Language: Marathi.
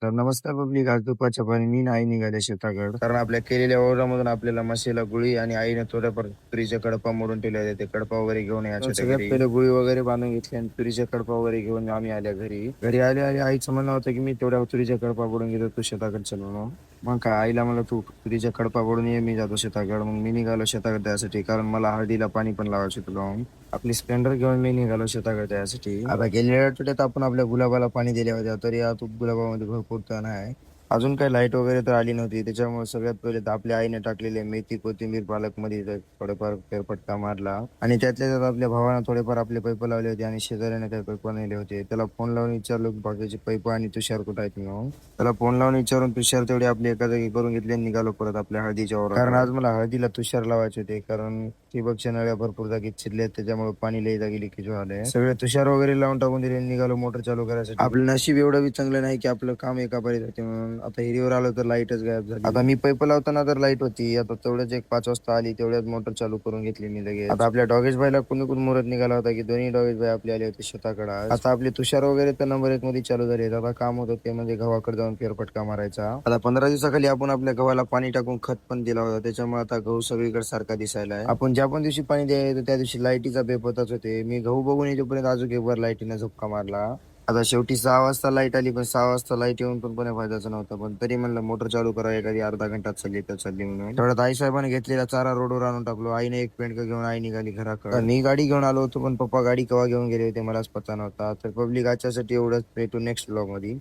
तर नमस्कार पब्लिक. आज दुपारच्या पाणी मी नाही निघाले शेताकडे, कारण आपल्या केलेल्या वावरामधून आपल्याला मशीला गुळी आणि आईने थोड्याफार तुरीच्या कडपा मोडून ठेवले होते. ते कडपा वगैरे घेऊन यायचे होते सगळ्यात घरी. पहिले गुळी वगैरे बांधून घेतली आणि तुरीच्या कडपा वगैरे घेऊन आम्ही आल्या घरी. घरी आले आले आईचं म्हणणं होतं की मी तेवढ्या तुरीच्या कडपा पडून घेतो, तू शेताकडे चल म्हणून. मग काय आईला मला तू तुरीच्या कडपा पडून ये, मी जातो शेताकडे. मग मी निघालो शेताकडे त्यासाठी, कारण मला हळदीला पाणी पण लावायचं होतं. आपली स्प्लेंडर घेऊन मी निघालो शेताकडे त्यासाठी. आता गेलेल्या आठवड्यात आपण आपल्या गुलाबाला पाणी दिले होते, तरी या गुलाबामध्ये भरपूर तण आहे. अजून काही लाईट वगैरे तर आली नव्हती, त्याच्यामुळे सगळ्यात पहिले तर आपल्या आईने टाकलेले मेथी कोथिंबीर पालक मध्ये थोडेफार फेरफटका मारला. आणि त्यातल्या त्यात आपल्या भावानं थोडेफार आपले पैप लावले होते आणि शेजाऱ्याने काही पैप नेले होते. त्याला फोन लावून विचारलो की बाकीचे पैप आणि तुषार कुठं आहेत म्हणून. त्याला फोन लावून विचारून तुषार तेवढे आपले एका जागी करून घेतले आणि निघालो परत आपल्या हळदीच्या वर. कारण आज मला हळदीला तुषार लावायचे होते, कारण ठिबकच्या नळ्या भरपूर जागी छिदल्यात, त्याच्यामुळे पाणी लई जागी लिकेज झालंय. सगळे तुषार वगैरे लावून टाकून दिले, निघालो मोटर चालू करायसाठी. आपलं नशीब एवढं बी चांगलं नाही की आपलं काम एका पारी जाते म्हणून. आता हिरीवर आलो तर लाईटच गायब झाली. आता मी पैप लावताना तर लाईट होती, आता तेवढ्याच एक 5 वाजता आली, तेवढ्यात मोटर चालू करून घेतली मी लगेच. आता आपल्या डॉगेश भाईला कुणी मुहूर्त निघाला होता की दोन्ही डॉगेश भाई आपले आले होते शेताकडे. आता आपले तुषार वगैरे तर नंबर 1 मध्ये चालू झाले. आता काम होतं ते म्हणजे गव्हाकडे जाऊन फेरफटका मारायचा. आता 15 दिवसाखाली आपण आपल्या गव्हाला पाणी टाकून खत पण दिला होता, त्याच्यामुळे आता गहू सगळीकडे सारखा दिसायला आहे. आपण ज्या पण दिवशी पाणी द्यायचं त्या दिवशी लाईटीचा बेपत्ताच होते. मी गहू बघून येतोपर्यंत अजून एक वर लाईटीने झोपका मारला. आता शेवटी 6 वाजता लाईट आली, पण 6 वाजता लाईट येऊन पण कोणी फायद्याचं नव्हतं. पण तरी म्हणलं मोटर चालू करा, एखादी अर्धा घंटात चालली तर चालली म्हणून. तेवढ्यात आई साहेबांनी घेतलेला चारा रोडवर आणून टाकलो. आईने एक पेंडक घेऊन आई निघाली घराकडे. मी गाडी घेऊन आलो होतो, पण पप्पा गाडी केव्हा घेऊन गेले होते मलाच पता नव्हता. तर पब्लिक आजच्यासाठी एवढंच. भेटू नेक्स्ट ब्लॉग मध्ये.